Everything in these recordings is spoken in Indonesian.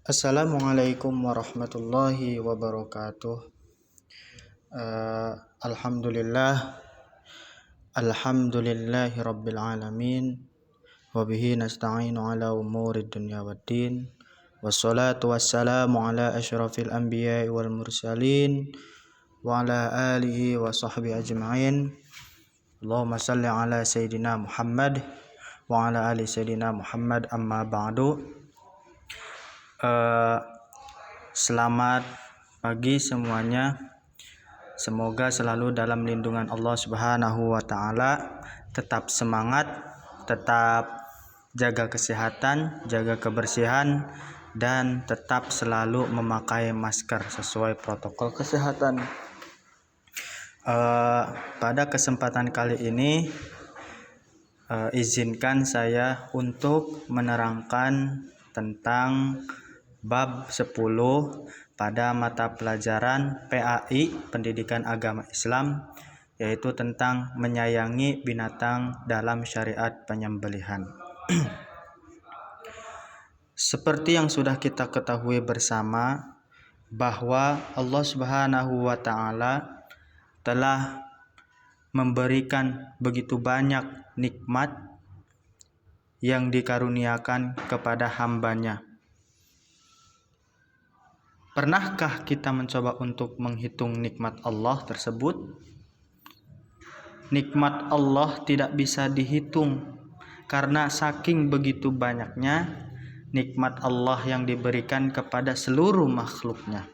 Assalamualaikum warahmatullahi wabarakatuh. Alhamdulillah, alhamdulillahi rabbil alamin. Wabihi nasta'inu ala umuri dunya waddin. Wassalatu wassalamu ala asyrafil anbiya'i wal mursalin wa ala alihi wa sahbihi ajma'in. Allahumma salli ala sayyidina Muhammad wa ala ali sayyidina Muhammad, amma ba'du. Selamat pagi semuanya. Semoga selalu dalam lindungan Allah Subhanahu wa taala, tetap semangat, tetap jaga kesehatan, jaga kebersihan, dan tetap selalu memakai masker sesuai protokol kesehatan. Pada kesempatan kali ini izinkan saya untuk menerangkan tentang bab 10 pada mata pelajaran PAI, Pendidikan Agama Islam, yaitu tentang menyayangi binatang dalam syariat penyembelihan. Seperti yang sudah kita ketahui bersama, bahwa Allah Subhanahu wa taala telah memberikan begitu banyak nikmat yang dikaruniakan kepada hambanya. Pernahkah kita mencoba untuk menghitung nikmat Allah tersebut? Nikmat Allah tidak bisa dihitung karena saking begitu banyaknya nikmat Allah yang diberikan kepada seluruh makhluknya.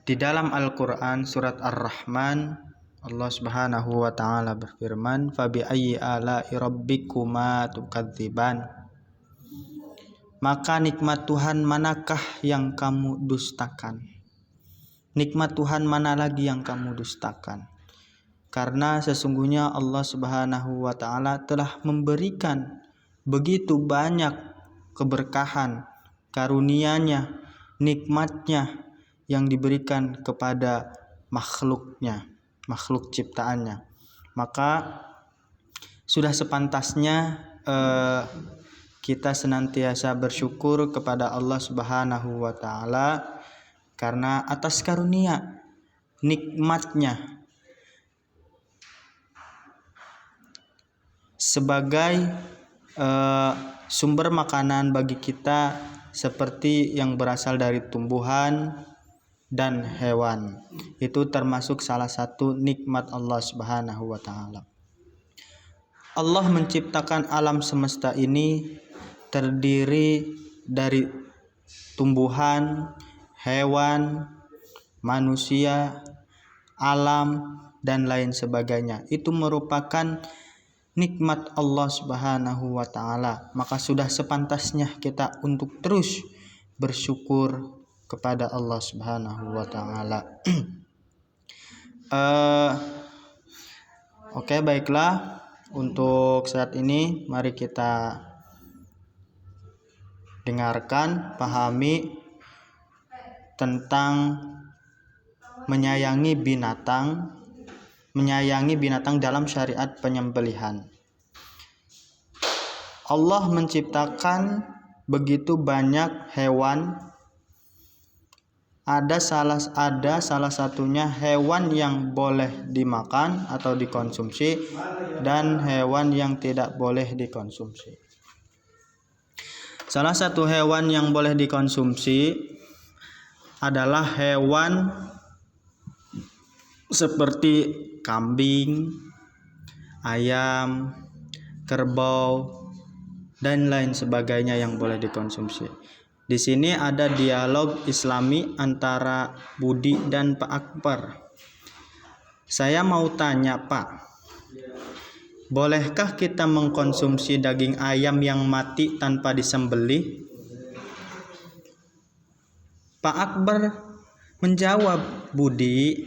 Di dalam Al-Quran surat Ar-Rahman, Allah Subhanahu wa taala berfirman, "Fabi ayyi ala'i rabbikuma tukadziban?" Maka nikmat Tuhan manakah yang kamu dustakan? Nikmat Tuhan mana lagi yang kamu dustakan? Karena sesungguhnya Allah Subhanahu wa taala telah memberikan begitu banyak keberkahan, karunia-Nya, nikmatnya yang diberikan kepada makhluknya, makhluk ciptaannya. Maka sudah sepantasnya kita senantiasa bersyukur kepada Allah Subhanahu wa taala karena atas karunia nikmatnya sebagai sumber makanan bagi kita, seperti yang berasal dari tumbuhan dan hewan. Itu termasuk salah satu nikmat Allah Subhanahu wa taala. Allah menciptakan alam semesta ini terdiri dari tumbuhan, hewan, manusia, alam, dan lain sebagainya. Itu merupakan nikmat Allah Subhanahu wa taala. Maka sudah sepantasnya kita untuk terus bersyukur kepada Allah Subhanahu wa taala. Oke, baiklah. Untuk saat ini mari kita dengarkan, pahami tentang menyayangi binatang dalam syariat penyembelihan. Allah menciptakan begitu banyak hewan. Ada salah satunya hewan yang boleh dimakan atau dikonsumsi dan hewan yang tidak boleh dikonsumsi. Salah satu hewan yang boleh dikonsumsi adalah hewan seperti kambing, ayam, kerbau, dan lain sebagainya yang boleh dikonsumsi. Di sini ada dialog Islami antara Budi dan Pak Akbar. Saya mau tanya, Pak, bolehkah kita mengkonsumsi daging ayam yang mati tanpa disembelih? Pak Akbar menjawab, Budi,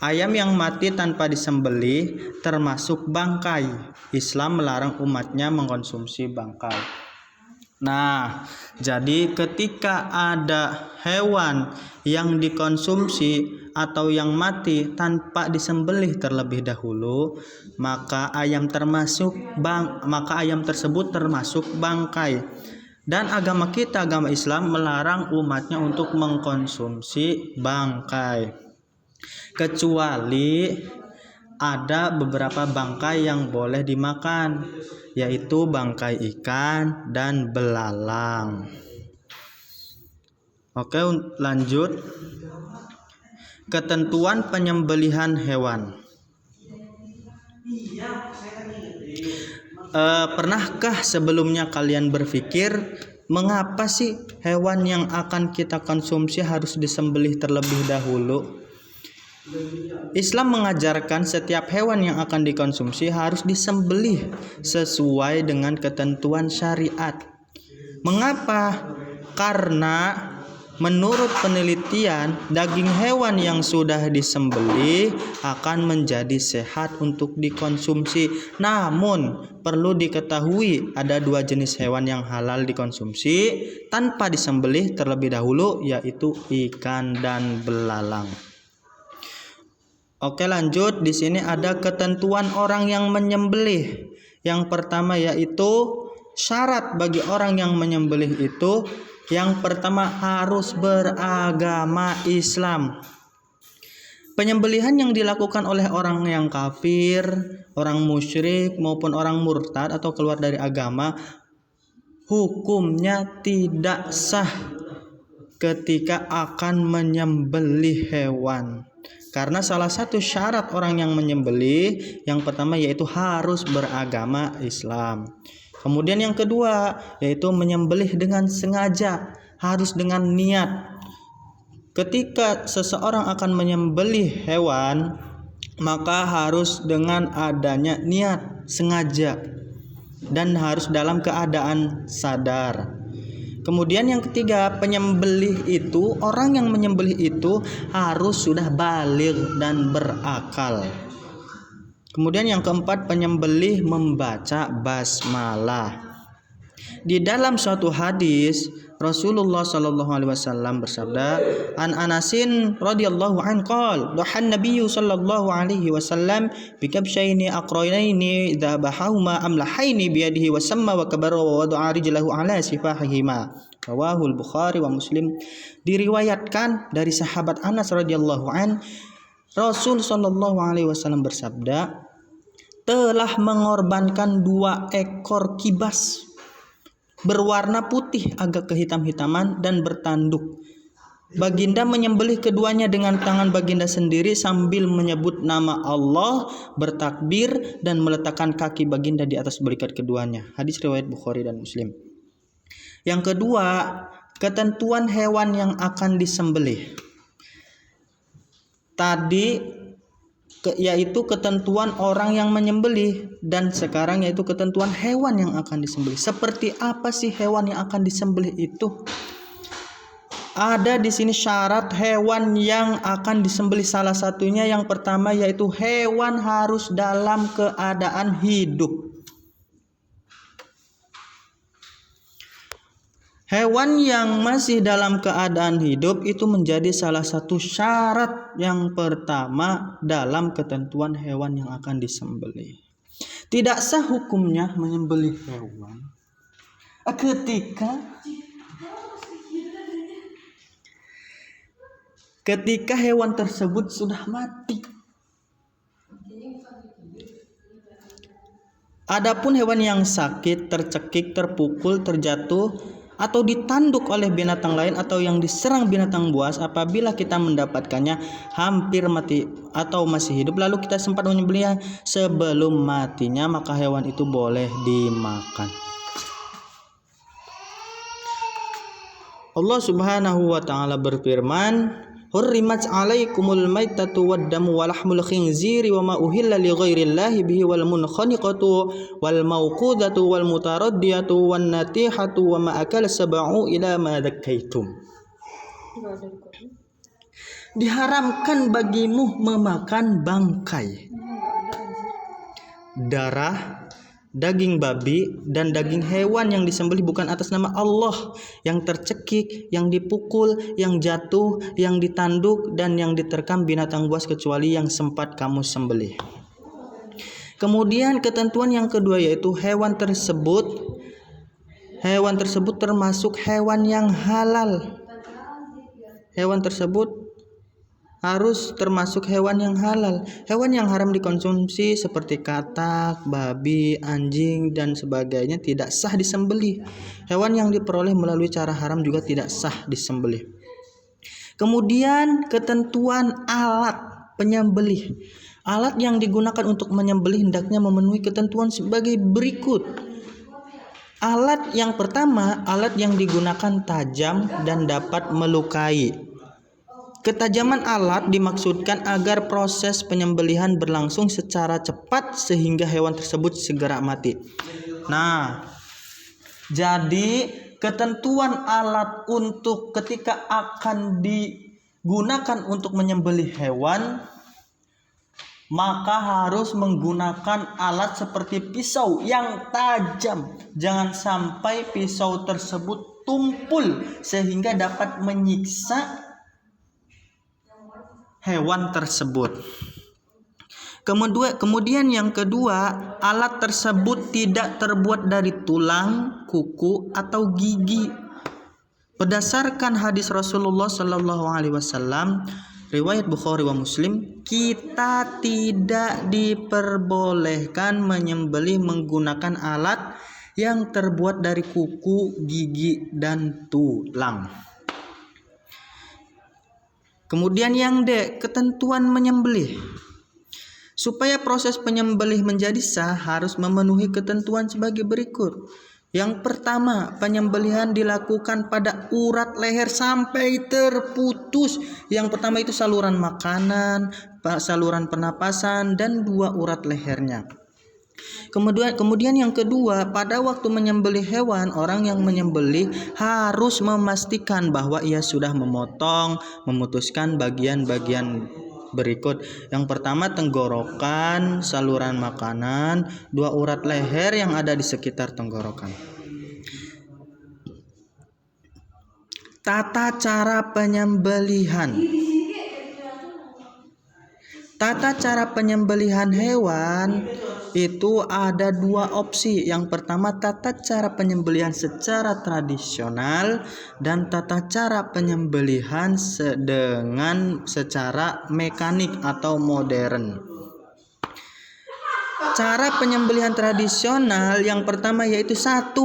ayam yang mati tanpa disembelih termasuk bangkai. Islam melarang umatnya mengkonsumsi bangkai. Nah, jadi ketika ada hewan yang dikonsumsi atau yang mati tanpa disembelih terlebih dahulu, maka ayam tersebut termasuk bangkai. Dan agama kita, agama Islam, melarang umatnya untuk mengkonsumsi bangkai. Kecuali ada beberapa bangkai yang boleh dimakan, yaitu bangkai ikan dan belalang. Oke, lanjut. Ketentuan penyembelihan hewan. Pernahkah sebelumnya kalian berpikir mengapa sih hewan yang akan kita konsumsi harus disembelih terlebih dahulu? Islam mengajarkan setiap hewan yang akan dikonsumsi harus disembelih sesuai dengan ketentuan syariat. Mengapa? Karena menurut penelitian, daging hewan yang sudah disembelih akan menjadi sehat untuk dikonsumsi. Namun, perlu diketahui ada 2 jenis hewan yang halal dikonsumsi tanpa disembelih terlebih dahulu, yaitu ikan dan belalang. Oke, lanjut. Di sini ada ketentuan orang yang menyembelih. Yang pertama yaitu syarat bagi orang yang menyembelih itu, yang pertama harus beragama Islam. Penyembelihan yang dilakukan oleh orang yang kafir, orang musyrik maupun orang murtad atau keluar dari agama, hukumnya tidak sah ketika akan menyembelih hewan. Karena salah satu syarat orang yang menyembelih yang pertama yaitu harus beragama Islam. Kemudian yang kedua yaitu menyembelih dengan sengaja, harus dengan niat. Ketika seseorang akan menyembelih hewan, maka harus dengan adanya niat, sengaja, dan harus dalam keadaan sadar. Kemudian yang ketiga, penyembelih itu, orang yang menyembelih itu harus sudah baligh dan berakal. Kemudian yang keempat, penyembelih membaca basmalah. Di dalam suatu hadis Rasulullah sallallahu alaihi wasallam bersabda, an Anasin radhiyallahu an qol dhahan nabiyyu sallallahu alaihi wasallam bi kabshaini aqraynaini dhabahuma amlahaini bi yadihi wa samma wa kabara wa wada'a rijlahu ala sifahihima. Rawahul Bukhari wa Muslim. Diriwayatkan dari sahabat Anas radhiyallahu an, Rasul sallallahu alaihi wasallam bersabda, telah mengorbankan 2 ekor kibas berwarna putih agak kehitam-hitaman dan bertanduk. Baginda menyembelih keduanya dengan tangan baginda sendiri sambil menyebut nama Allah, bertakbir dan meletakkan kaki baginda di atas berikat keduanya. Hadis riwayat Bukhari dan Muslim. Yang kedua, ketentuan hewan yang akan disembelih. Tadi yaitu ketentuan orang yang menyembelih, dan sekarang yaitu ketentuan hewan yang akan disembelih. Seperti apa sih hewan yang akan disembelih itu? Ada di sini syarat hewan yang akan disembelih. Salah satunya yang pertama yaitu hewan harus dalam keadaan hidup. Hewan yang masih dalam keadaan hidup itu menjadi salah satu syarat yang pertama dalam ketentuan hewan yang akan disembelih. Tidak sah hukumnya menyembelih hewan ketika hewan tersebut sudah mati. Adapun hewan yang sakit, tercekik, terpukul, terjatuh, atau ditanduk oleh binatang lain atau yang diserang binatang buas, apabila kita mendapatkannya hampir mati atau masih hidup lalu kita sempat menyembelihnya sebelum matinya, maka hewan itu boleh dimakan. Allah Subhanahu wa taala berfirman, hurrimat 'alaikumul maitatu waddamu wa lahmul khinziri wa ma uhilla li ghairillahi bihi wal munkhaniqatu wal mawqudatu wal mutaraddiyatu wan natihatu wa ma akala sab'u ila ma dhakkaitum. Diharamkan bagimu memakan bangkai, darah, daging babi dan daging hewan yang disembelih bukan atas nama Allah, yang tercekik, yang dipukul, yang jatuh, yang ditanduk dan yang diterkam binatang buas kecuali yang sempat kamu sembelih. Kemudian ketentuan yang kedua yaitu hewan tersebut hewan tersebut termasuk hewan yang halal. Hewan tersebut harus termasuk hewan yang halal. Hewan yang haram dikonsumsi seperti katak, babi, anjing, dan sebagainya tidak sah disembelih. Hewan yang diperoleh melalui cara haram juga tidak sah disembelih. Kemudian ketentuan alat penyembelih. Alat yang digunakan untuk menyembelih hendaknya memenuhi ketentuan sebagai berikut. Alat yang pertama, alat yang digunakan tajam dan dapat melukai. Ketajaman alat dimaksudkan agar proses penyembelihan berlangsung secara cepat sehingga hewan tersebut segera mati. Nah, jadi ketentuan alat untuk ketika akan digunakan untuk menyembelih hewan, maka harus menggunakan alat seperti pisau yang tajam. Jangan sampai pisau tersebut tumpul sehingga dapat menyiksa hewan tersebut. Kemudian yang kedua, alat tersebut tidak terbuat dari tulang, kuku, atau gigi. Berdasarkan hadis Rasulullah SAW, riwayat Bukhari wa Muslim, kita tidak diperbolehkan menyembelih menggunakan alat yang terbuat dari kuku, gigi, dan tulang. Kemudian yang D, ketentuan menyembelih. Supaya proses penyembelih menjadi sah harus memenuhi ketentuan sebagai berikut. Yang pertama, penyembelihan dilakukan pada urat leher sampai terputus. Yang pertama itu saluran makanan, saluran pernapasan, dan 2 urat lehernya. Kemudian yang kedua, pada waktu menyembelih hewan, orang yang menyembelih harus memastikan bahwa ia sudah memutuskan bagian-bagian berikut. Yang pertama, tenggorokan, saluran makanan, 2 urat leher yang ada di sekitar tenggorokan. Tata cara penyembelihan. Tata cara penyembelihan hewan itu ada 2 opsi. Yang pertama, tata cara penyembelihan secara tradisional dan tata cara penyembelihan secara mekanik atau modern. Cara penyembelihan tradisional yang pertama yaitu 1.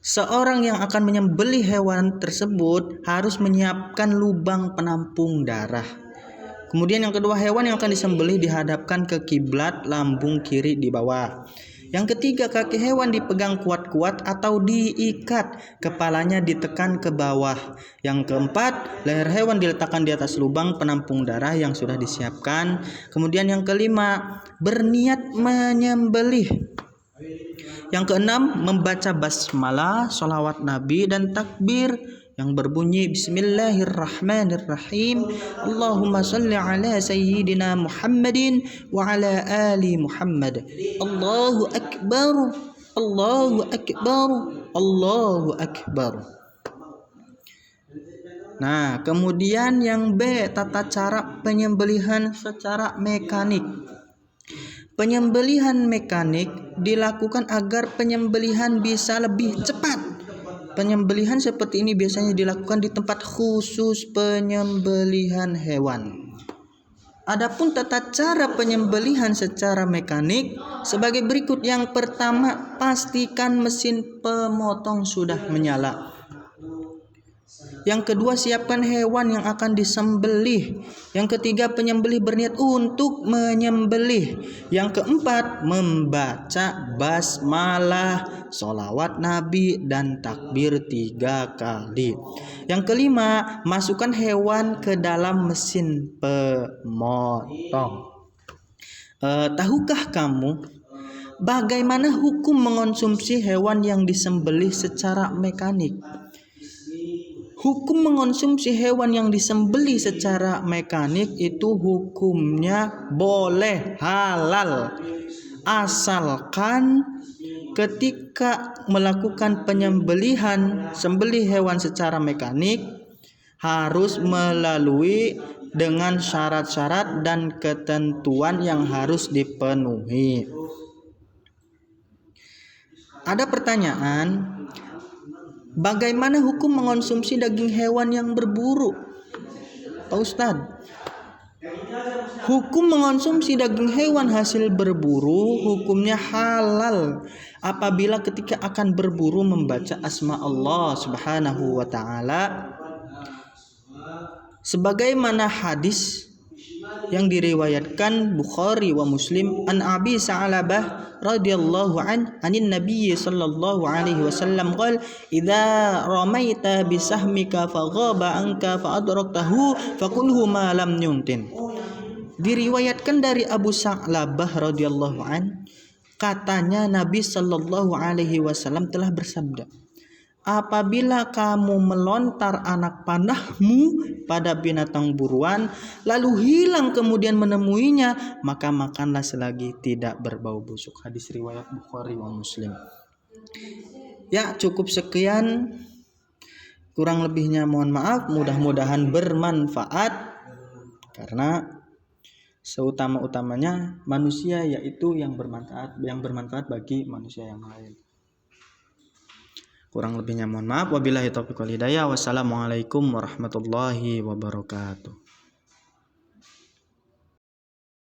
Seorang yang akan menyembelih hewan tersebut harus menyiapkan lubang penampung darah. Kemudian yang kedua, hewan yang akan disembelih dihadapkan ke kiblat, lambung kiri di bawah. Yang ketiga, kaki hewan dipegang kuat-kuat atau diikat, kepalanya ditekan ke bawah. Yang keempat, leher hewan diletakkan di atas lubang penampung darah yang sudah disiapkan. Kemudian yang kelima, berniat menyembelih. Yang keenam, membaca basmalah, sholawat Nabi, dan takbir yang berbunyi Bismillahirrahmanirrahim. Allahumma salli ala sayyidina Muhammadin wa ala ali Muhammad. Allahu akbar, Allahu akbar, Allahu akbar. Nah, kemudian yang B, tata cara penyembelihan secara mekanik. Penyembelihan mekanik dilakukan agar penyembelihan bisa lebih cepat. Penyembelihan seperti ini biasanya dilakukan di tempat khusus penyembelihan hewan. Adapun tata cara penyembelihan secara mekanik sebagai berikut. Yang pertama, pastikan mesin pemotong sudah menyala. Yang kedua, siapkan hewan yang akan disembelih. Yang ketiga, penyembelih berniat untuk menyembelih. Yang keempat, membaca basmalah, sholawat Nabi, dan takbir 3 kali. Yang kelima, masukkan hewan ke dalam mesin pemotong. Tahukah kamu bagaimana hukum mengonsumsi hewan yang disembelih secara mekanik? Hukum mengonsumsi hewan yang disembelih secara mekanik itu hukumnya boleh, halal, asalkan ketika melakukan sembelih hewan secara mekanik harus melalui dengan syarat-syarat dan ketentuan yang harus dipenuhi. Ada pertanyaan, bagaimana hukum mengonsumsi daging hewan yang berburu? Pak Ustadz, hukum mengonsumsi daging hewan hasil berburu hukumnya halal apabila ketika akan berburu membaca asma Allah Subhanahu wa taala, sebagaimana hadis yang diriwayatkan Bukhari wa Muslim an Abi Sa'labah radhiyallahu anin Nabi sallallahu alaihi wasallam qala idza ramaita bisahmika faghaba anka fa adraktahu fakulhu ma lam yuntin. Diriwayatkan dari Abu Sa'labah radhiyallahu an, katanya Nabi sallallahu alaihi wasallam telah bersabda, apabila kamu melontar anak panahmu pada binatang buruan lalu hilang kemudian menemuinya, maka makanlah selagi tidak berbau busuk. Hadis riwayat Bukhari wa Muslim. Ya, cukup sekian, kurang lebihnya mohon maaf. Mudah-mudahan bermanfaat, karena seutama-utamanya manusia yaitu yang bermanfaat bagi manusia yang lain. Kurang lebihnya mohon maaf. Wabillahi taufiq wal hidayah. Wassalamualaikum warahmatullahi wabarakatuh.